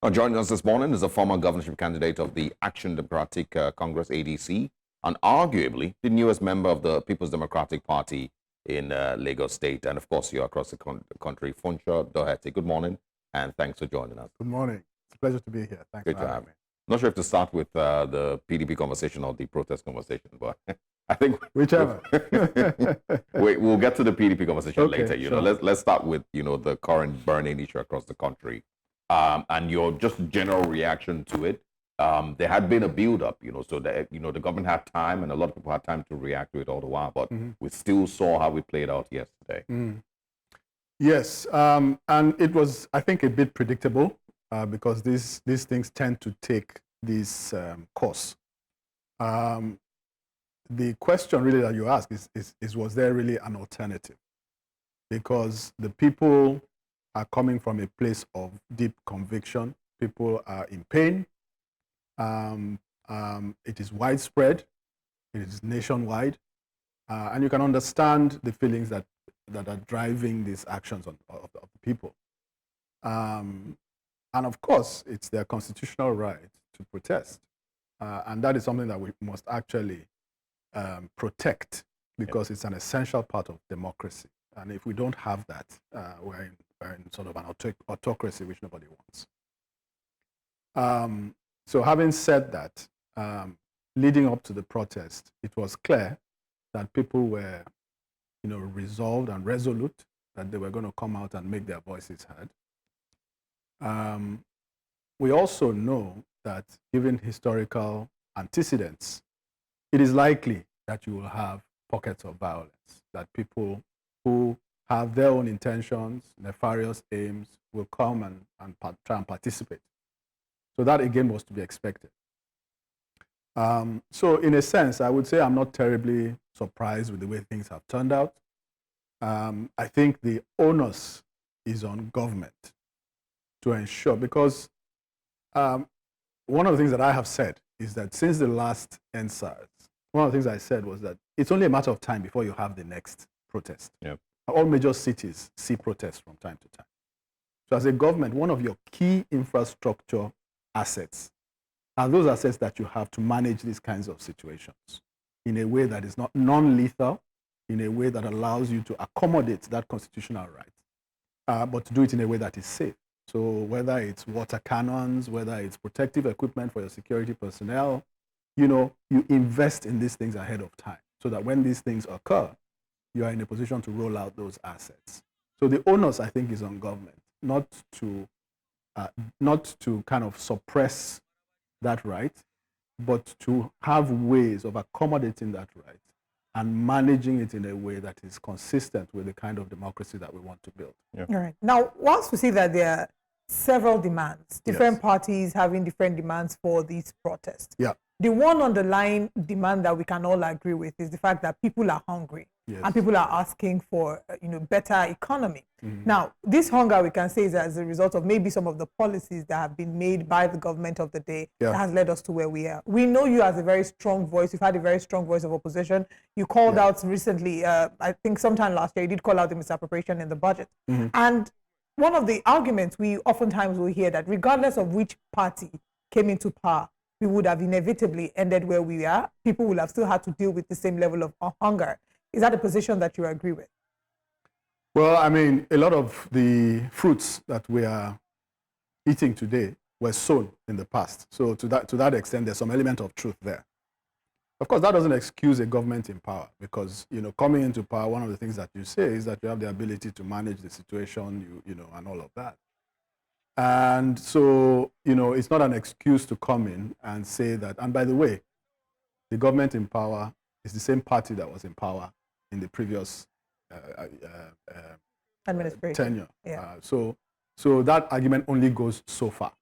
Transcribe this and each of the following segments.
Joining us this morning is a former governorship candidate of the Action Democratic Congress, ADC, and arguably the newest member of the People's Democratic Party in Lagos State. And of course, you're across the country, Funsho Doherty. Good morning, and thanks for joining us. Good morning. It's a pleasure to be here. Thanks Good for to having have me. Not sure if to start with the PDP conversation or the protest conversation, but I think whichever. We'll get to the PDP conversation later. Sure. Let's start with the current burning issue across the country, and your just general reaction to it. There had been a build-up, so that the government had time, and a lot of people had time to react to it all the while. But we still saw how it played out yesterday. Yes, and it was, I think, a bit predictable because these things tend to take this course. The question really that you ask is was there really an alternative? Because the people are coming from a place of deep conviction. People are in pain. It is widespread. It is nationwide. And you can understand the feelings that are driving these actions of the people. And of course, it's their constitutional right to protest. And that is something that we must actually protect because it's an essential part of democracy. And if we don't have that, we're in sort of an autocracy which nobody wants. So having said that, leading up to the protest, it was clear that people were resolved and resolute that they were going to come out and make their voices heard. We also know that given historical antecedents, it is likely that you will have pockets of violence, that people who have their own intentions, nefarious aims, will come and try and participate. So that, again, was to be expected. So in a sense, I would say I'm not terribly surprised with the way things have turned out. I think the onus is on government to ensure, because one of the things that I have said is that since the last NSARS, one of the things I said was that it's only a matter of time before you have the next protest. Yep. All major cities see protests from time to time. So as a government, one of your key infrastructure assets are those assets that you have to manage these kinds of situations in a way that is not non-lethal, in a way that allows you to accommodate that constitutional right, but to do it in a way that is safe. So whether it's water cannons, whether it's protective equipment for your security personnel, you invest in these things ahead of time so that when these things occur, you are in a position to roll out those assets. So the onus, I think, is on government, not to kind of suppress that right, but to have ways of accommodating that right and managing it in a way that is consistent with the kind of democracy that we want to build. Yeah. All right. Now, once we see that there are several demands, different parties having different demands for these protests. Yeah. The one underlying demand that we can all agree with is the fact that people are hungry and people are asking for better economy. Now, this hunger, we can say, is as a result of maybe some of the policies that have been made by the government of the day that has led us to where we are. We know you as a very strong voice. You've had a very strong voice of opposition. You called out recently, I think sometime last year, you did call out the misappropriation in the budget. And one of the arguments we oftentimes will hear that regardless of which party came into power, we would have inevitably ended where we are. People will have still had to deal with the same level of hunger. Is that a position that you agree with? Well, I mean, a lot of the fruits that we are eating today were sown in the past. So to that extent, there's some element of truth there. Of course, that doesn't excuse a government in power because, coming into power, one of the things that you say is that you have the ability to manage the situation, and all of that. And so, it's not an excuse to come in and say that, and by the way, the government in power is the same party that was in power in the previous administration tenure. Yeah. So that argument only goes so far.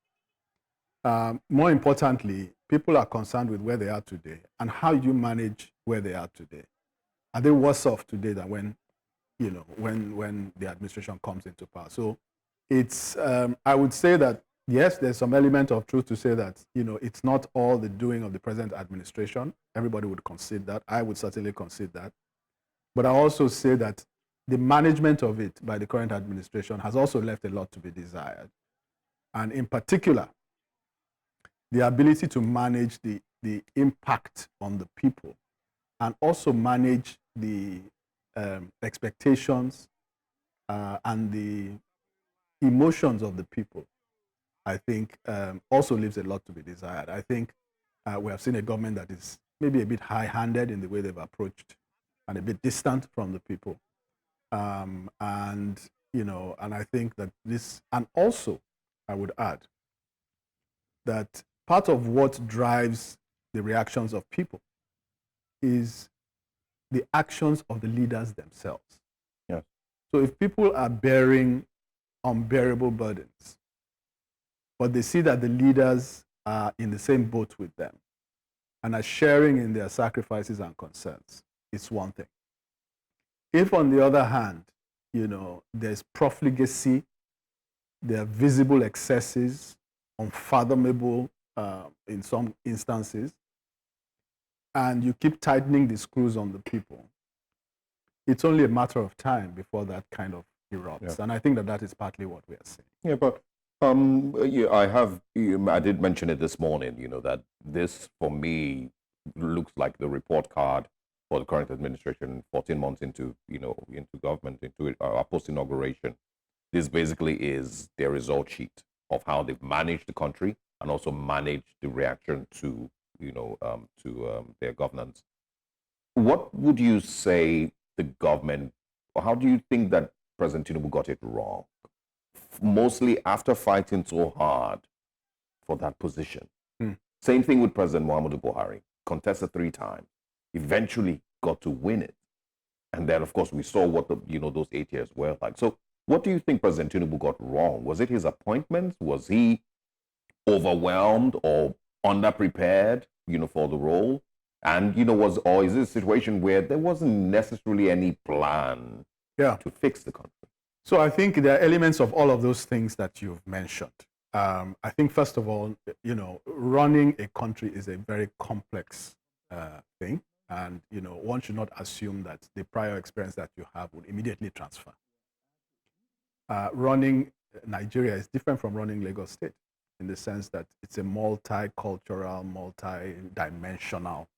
More importantly, people are concerned with where they are today and how you manage where they are today. Are they worse off today than when the administration comes into power? So it's, I would say that, yes, there's some element of truth to say that, it's not all the doing of the present administration. Everybody would concede that. I would certainly concede that. But I also say that the management of it by the current administration has also left a lot to be desired. And in particular, the ability to manage the impact on the people and also manage the expectations and the emotions of the people, I think also leaves a lot to be desired. I think we have seen a government that is maybe a bit high-handed in the way they've approached and a bit distant from the people. And I think that this, and also I would add that part of what drives the reactions of people is the actions of the leaders themselves. Yeah. So if people are bearing unbearable burdens, but they see that the leaders are in the same boat with them and are sharing in their sacrifices and concerns, it's one thing. If, on the other hand, there's profligacy, there are visible excesses, unfathomable in some instances, and you keep tightening the screws on the people, it's only a matter of time before that kind of erupts. Yeah. And I think that is partly what we are seeing. Yeah, but I did mention it this morning, that this, for me, looks like the report card for the current administration 14 months into government, into our post-inauguration. This basically is their result sheet of how they've managed the country and also managed the reaction to, their governance. What would you say the government, or how do you think that President Tinubu got it wrong? Mostly after fighting so hard for that position. Same thing with President Muhammadu Buhari, contested 3 times, eventually got to win it. And then, of course, we saw what those 8 years were like. So what do you think President Tinubu got wrong? Was it his appointments? Was he overwhelmed or underprepared, for the role? And, or is this a situation where there wasn't necessarily any plan to fix the country? So I think there are elements of all of those things that you've mentioned. I think, first of all, running a country is a very complex thing. And, one should not assume that the prior experience that you have would immediately transfer. Running Nigeria is different from running Lagos State in the sense that it's a multicultural, multi-dimensional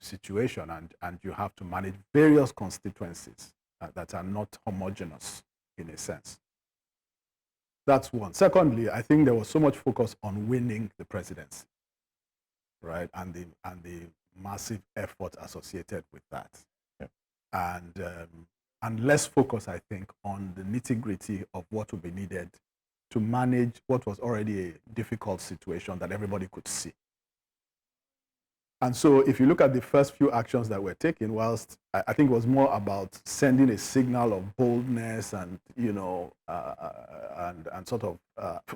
situation, and you have to manage various constituencies that are not homogeneous in a sense. That's one. Secondly, I think there was so much focus on winning the presidency, right, and the massive effort associated with that, and less focus, I think, on the nitty-gritty of what would be needed to manage what was already a difficult situation that everybody could see. And so if you look at the first few actions that were taken, whilst I think it was more about sending a signal of boldness and, and sort of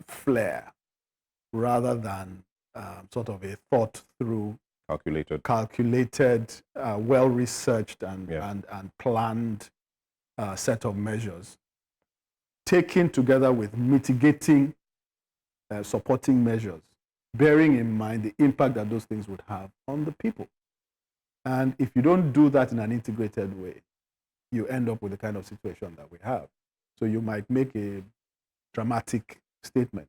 flair, rather than sort of a thought through, calculated, well-researched and planned set of measures, taken together with mitigating, supporting measures, bearing in mind the impact that those things would have on the people. And if you don't do that in an integrated way, you end up with the kind of situation that we have. So you might make a dramatic statement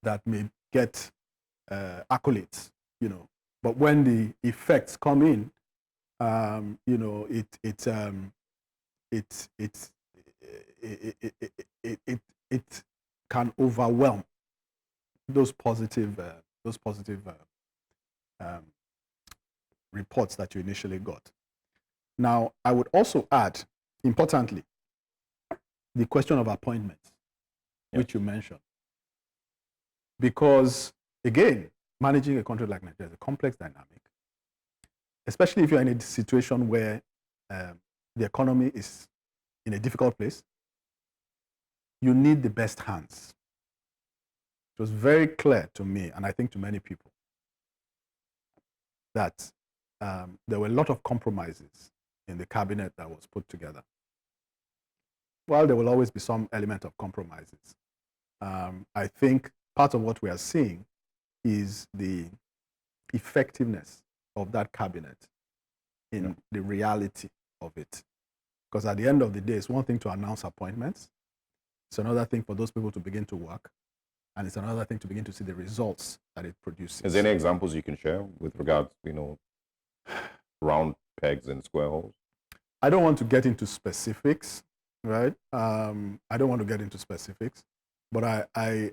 that may get accolades, but when the effects come in, it can overwhelm those positive reports that you initially got. Now, I would also add, importantly, the question of appointments, which you mentioned. Because, again, managing a country like Nigeria is a complex dynamic, especially if you're in a situation where the economy is in a difficult place. You need the best hands. It was very clear to me, and I think to many people, that there were a lot of compromises in the cabinet that was put together. While there will always be some element of compromises, I think part of what we are seeing is the effectiveness of that cabinet in the reality of it. Because at the end of the day, it's one thing to announce appointments. It's another thing for those people to begin to work. And it's another thing to begin to see the results that it produces. Is there any examples you can share with regards, round pegs and square holes? I don't want to get into specifics, right? I don't want to get into specifics, but I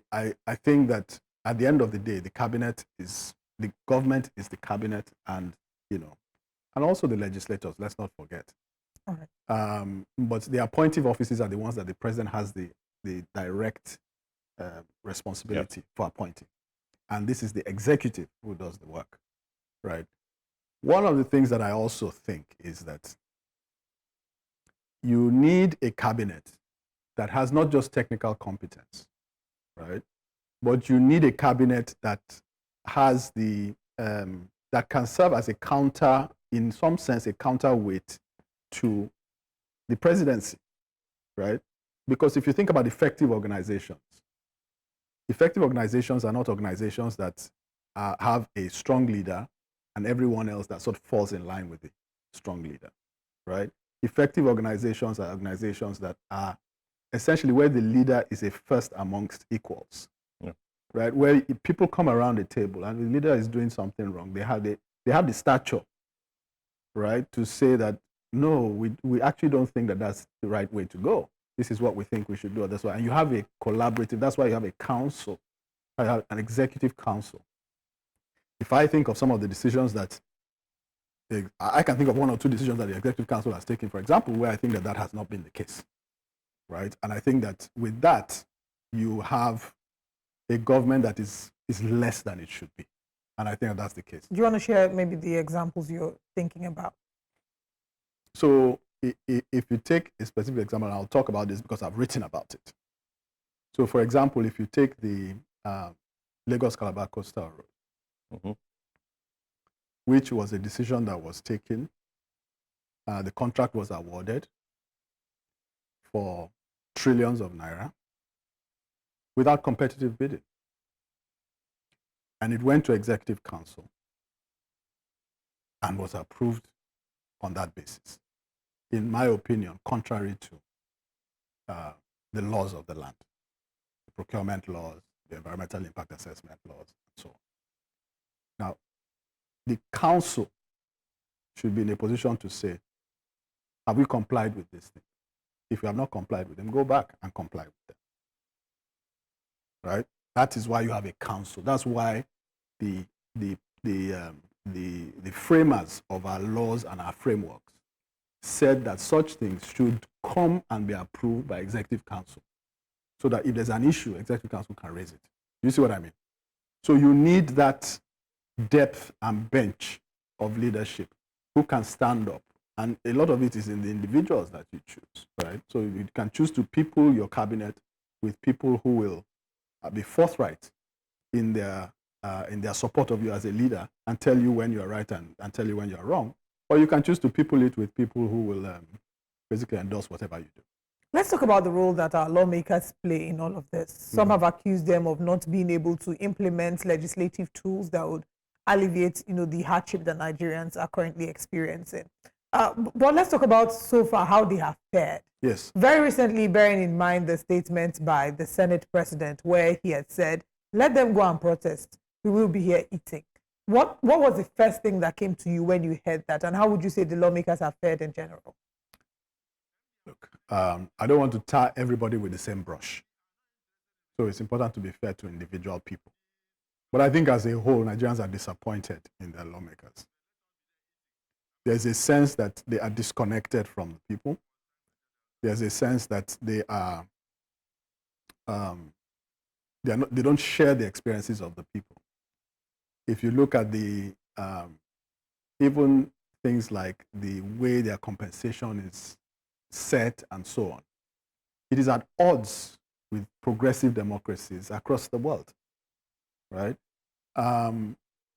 think that at the end of the day, the government is the cabinet, and and also the legislators. Let's not forget. All right. But the appointive offices are the ones that the president has the direct responsibility for appointing, and this is the executive who does the work, right? One of the things that I also think is that you need a cabinet that has not just technical competence, right? But you need a cabinet that has that can serve as a counter, in some sense, a counterweight to the presidency, right? Because if you think about effective organizations are not organizations that have a strong leader and everyone else that sort of falls in line with the strong leader, right? Effective organizations are organizations that are essentially where the leader is a first amongst equals, right? Where people come around the table and the leader is doing something wrong. They have the stature, right, to say that, no, we actually don't think that that's the right way to go. This is what we think we should do. That's why, and you have a collaborative, that's why you have a council, an executive council. If I think of some of the decisions that, I can think of one or two decisions that the executive council has taken, for example, where I think that has not been the case, right? And I think that with that, you have a government that is less than it should be. And I think that's the case. Do you want to share maybe the examples you're thinking about? So if you take a specific example, and I'll talk about this because I've written about it. So for example, if you take the Lagos-Calabar Coastal Road, which was a decision that was taken, the contract was awarded for trillions of naira without competitive bidding. And it went to Executive Council and was approved on that basis, in my opinion, contrary to the laws of the land, the procurement laws, the environmental impact assessment laws, and so on. Now, the council should be in a position to say, have we complied with this thing? If you have not complied with them, go back and comply with them. Right? That is why you have a council. That's why the framers of our laws and our frameworks said that such things should come and be approved by Executive Council, so that if there's an issue, Executive Council can raise it. You see what I mean? So you need that depth and bench of leadership who can stand up. And a lot of it is in the individuals that you choose, right? So you can choose to people your cabinet with people who will be forthright in their support of you as a leader and tell you when you're right and tell you when you're wrong. Or you can choose to people it with people who will basically endorse whatever you do. Let's talk about the role that our lawmakers play in all of this. Some have accused them of not being able to implement legislative tools that would alleviate, the hardship that Nigerians are currently experiencing. But let's talk about so far how they have fared. Yes. Very recently, bearing in mind the statement by the Senate president where he had said, let them go and protest. We will be here eating. What was the first thing that came to you when you heard that? And how would you say the lawmakers have fared in general? Look, I don't want to tar everybody with the same brush. So it's important to be fair to individual people. But I think as a whole, Nigerians are disappointed in their lawmakers. There's a sense that they are disconnected from the people. There's a sense that they are, they don't share the experiences of the people. If you look at the, even things like the way their compensation is set and so on, it is at odds with progressive democracies across the world, right?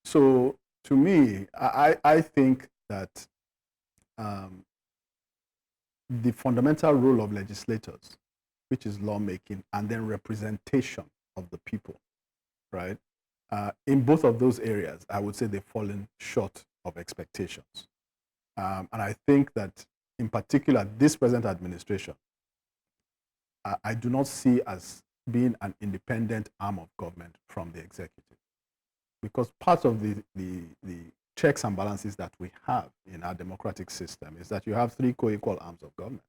So to me, I think that the fundamental role of legislators, which is lawmaking and then representation of the people, right? In both of those areas, I would say they've fallen short of expectations. And I think that in particular, this present administration I do not see as being an independent arm of government from the executive, because part of the checks and balances that we have in our democratic system is that you have three co-equal arms of government.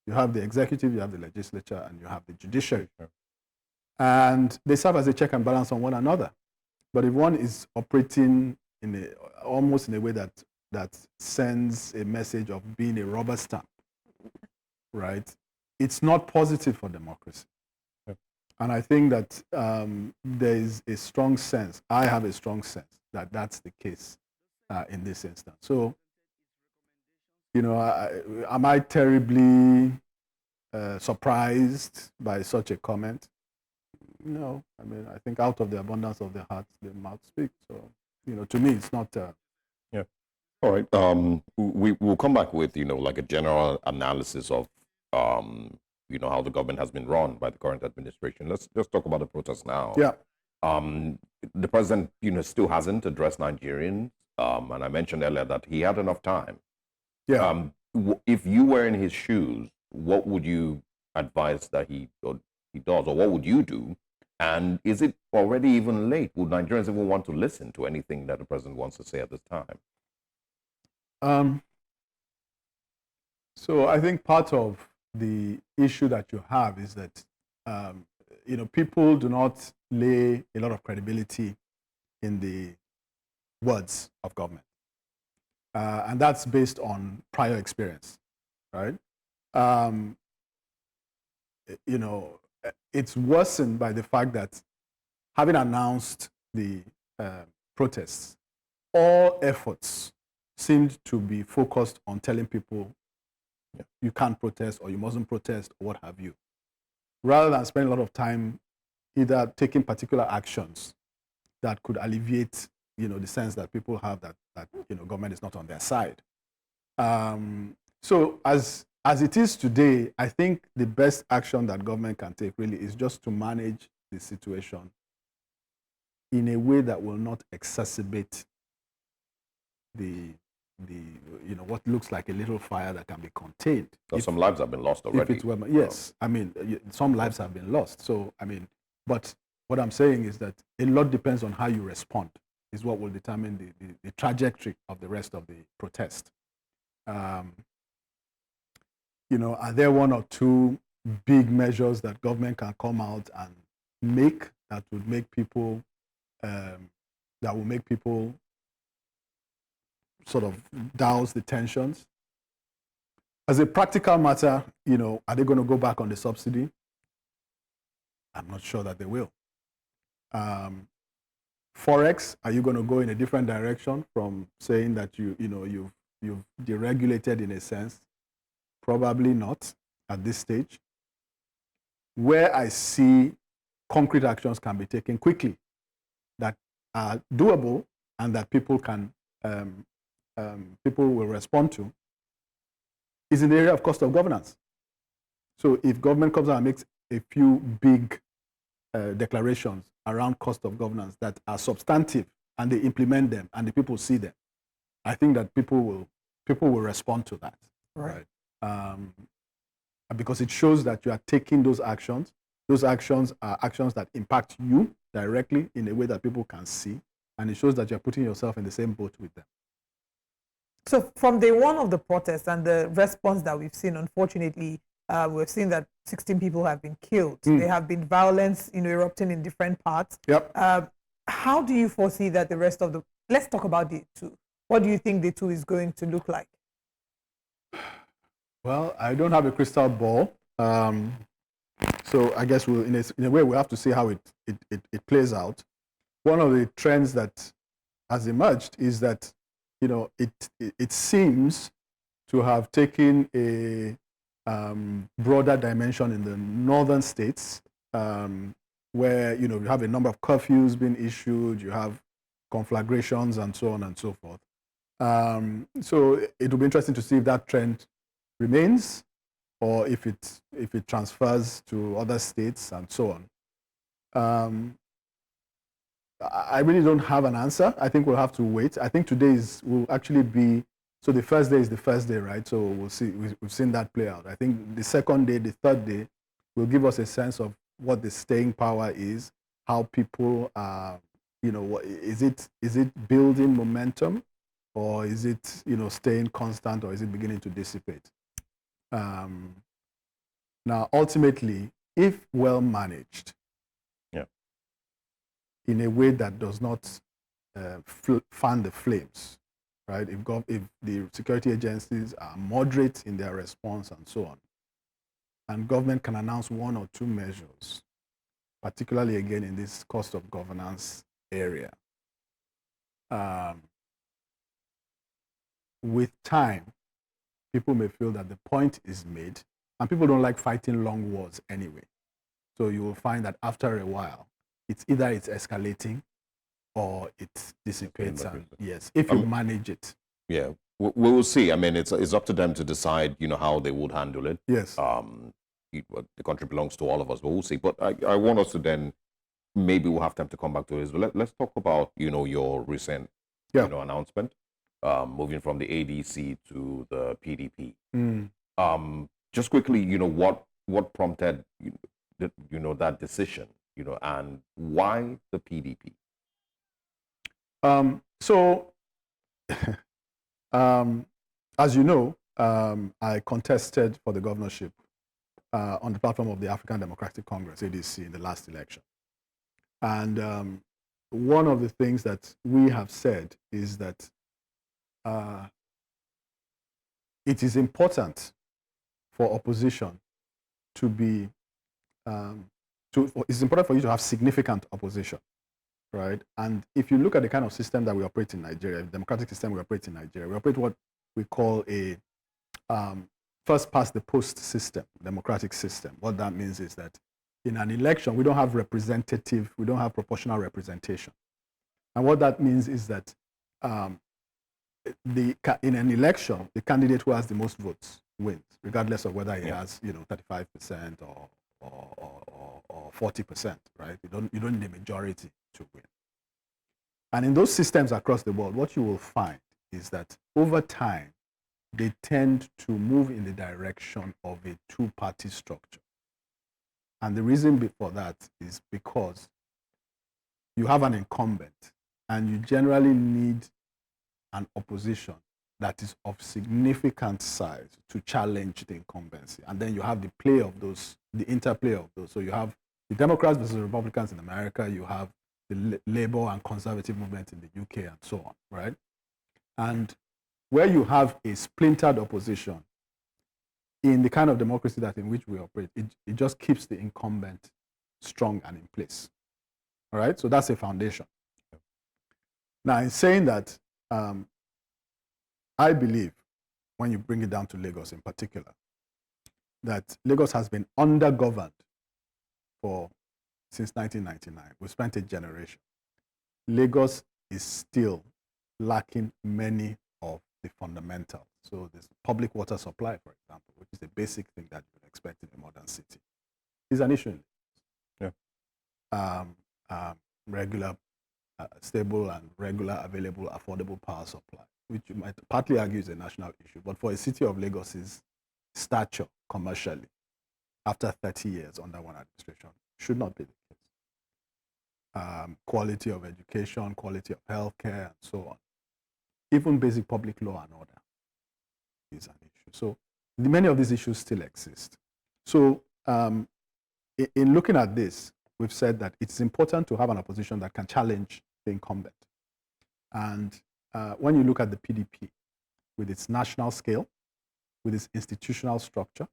You have the executive, you have the legislature, and you have the judiciary. And they serve as a check and balance on one another. But if one is operating almost in a way that sends a message of being a rubber stamp, right, it's not positive for democracy. And I think that there is a strong sense, I have a strong sense that that's the case in this instance. So, am I terribly surprised by such a comment? No. I mean, I think out of the abundance of the heart, the mouth speaks. So, to me, it's not... Yeah. All right. We'll come back with, like a general analysis of, how the government has been run by the current administration. Let's just talk about the protests now. Yeah. The president, still hasn't addressed Nigerians. And I mentioned earlier that he had enough time. Yeah. If you were in his shoes, what would you advise that he does, or what would you do? And is it already even late? Would Nigerians even want to listen to anything that the president wants to say at this time? So I think part of the issue that you have is that, people do not lay a lot of credibility in the words of government. And that's based on prior experience, right? It's worsened by the fact that having announced the protests, all efforts seemed to be focused on telling people you can't protest or you mustn't protest or what have you, rather than spending a lot of time either taking particular actions that could alleviate, the sense that people have that government is not on their side. So as it is today, I think the best action that government can take really is just to manage the situation in a way that will not exacerbate what looks like a little fire that can be contained. Some lives have been lost already. Yes, I mean, some lives have been lost. So, I mean, but what I'm saying is that a lot depends on how you respond, is what will determine the trajectory of the rest of the protest. Are there one or two big measures that government can come out and make that would make people, sort of douse the tensions? As a practical matter, are they going to go back on the subsidy? I'm not sure that they will. Forex, are you going to go in a different direction from saying that you've deregulated in a sense? Probably not at this stage. Where I see concrete actions can be taken quickly that are doable and that people will respond to is in the area of cost of governance. So if government comes out and makes a few big declarations around cost of governance that are substantive and they implement them and the people see them, I think that people will respond to that. Right. Because it shows that you are taking those actions. Those actions are actions that impact you directly in a way that people can see, and it shows that you're putting yourself in the same boat with them. So from day one of the protest and the response that we've seen, unfortunately, we've seen that 16 people have been killed. There have been violence, erupting in different parts. Yep. How do you foresee that the rest of the... Let's talk about day two. What do you think day two is going to look like? Well, I don't have a crystal ball. So I guess in a way, we'll have to see how it plays out. One of the trends that has emerged is that, it seems to have taken a broader dimension in the northern states, where, you have a number of curfews being issued, you have conflagrations and so on and so forth. So it will be interesting to see if that trend remains or if it transfers to other states and so on. I really don't have an answer. I think we'll have to wait. I think today will actually be, so the first day is the first day, right? So we'll see. We've seen that play out. I think the second day, the third day will give us a sense of what the staying power is, how people are, is it building momentum, or is it, staying constant, or is it beginning to dissipate? Now, ultimately, if well managed, in a way that does not fan the flames, right? If the security agencies are moderate in their response and so on, and government can announce one or two measures, particularly again in this cost of governance area, with time, people may feel that the point is made, and people don't like fighting long wars anyway. So you will find that after a while, it's either it's escalating or it dissipates. And yes, if you manage it. Yeah, we will see. I mean, it's up to them to decide, how they would handle it. Yes. The country belongs to all of us, but we'll see. But I want us to then, maybe we'll have time to come back to this. But let's talk about, your recent, announcement, moving from the ADC to the PDP. Just quickly, what prompted, that decision, and why the PDP? As you know, I contested for the governorship on the platform of the African Democratic Congress, ADC, in the last election. And one of the things that we have said is that it is important for opposition to be, it's important for you to have significant opposition, right? And if you look at the kind of system that we operate in Nigeria, the democratic system we operate in Nigeria, we operate what we call a first past the post system, democratic system. What that means is that in an election, we don't have we don't have proportional representation. And what that means is that in an election, the candidate who has the most votes wins, regardless of whether he has, 35% or 40%, right? You don't need a majority to win. And in those systems across the world, what you will find is that over time, they tend to move in the direction of a two-party structure. And the reason for that is because you have an incumbent, and you generally need an opposition that is of significant size to challenge the incumbency. And then you have the play of those, the interplay of those. So you have the Democrats versus Republicans in America, you have the Labour and Conservative movement in the UK, and so on, right? And where you have a splintered opposition, in the kind of democracy that in which we operate, it just keeps the incumbent strong and in place, all right? So that's a foundation. Now, in saying that, I believe, when you bring it down to Lagos in particular, that Lagos has been under-governed since 1999. We spent a generation. Lagos is still lacking many of the fundamentals. So there's public water supply, for example, which is the basic thing that you would expect in a modern city, is an issue. Regular, stable and regular, available, affordable power supply, which you might partly argue is a national issue, but for a city of Lagos's stature commercially, after 30 years under one administration, should not be the case. Quality of education, quality of healthcare, and so on. Even basic public law and order is an issue. So many of these issues still exist. So in looking at this, we've said that it's important to have an opposition that can challenge the incumbent. And when you look at the PDP, with its national scale, with its institutional structure,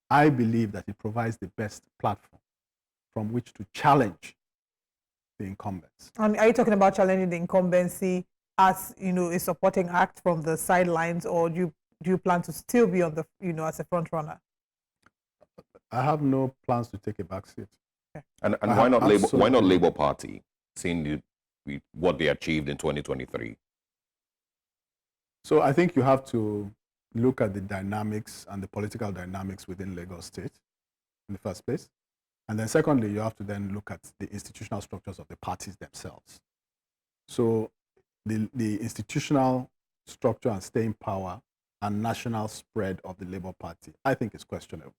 I believe that it provides the best platform from which to challenge the incumbents. And are you talking about challenging the incumbency as, a supporting act from the sidelines, or do you plan to still be on the, as a front runner? I have no plans to take a back seat. Okay. And why not Labour? Why not Labour Party, seeing what they achieved in 2023? So I think you have to look at the dynamics and the political dynamics within Lagos State in the first place. And then secondly, you have to then look at the institutional structures of the parties themselves. So the institutional structure and staying power and national spread of the Labour Party, I think is questionable,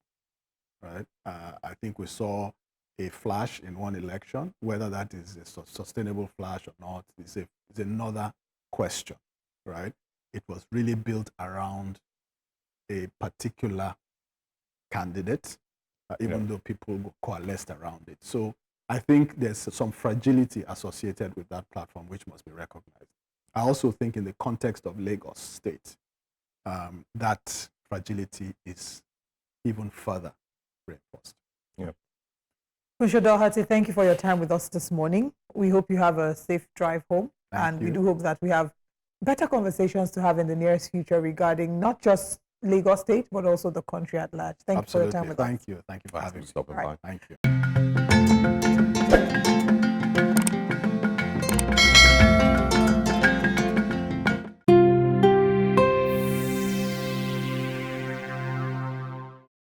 right? I think we saw a flash in one election. Whether that is a sustainable flash or not is another question, right? It was really built around a particular candidate, even though people coalesced around it. So I think there's some fragility associated with that platform, which must be recognized. I also think in the context of Lagos State, that fragility is even further reinforced. Yeah. Funsho Doherty, thank you for your time with us this morning. We hope you have a safe drive home. Thank you. We do hope that we have better conversations to have in the nearest future regarding not just Lagos State, but also the country at large. Thank you for your time with us. Thank you. Thank you for having me. Stopping by. Thank you.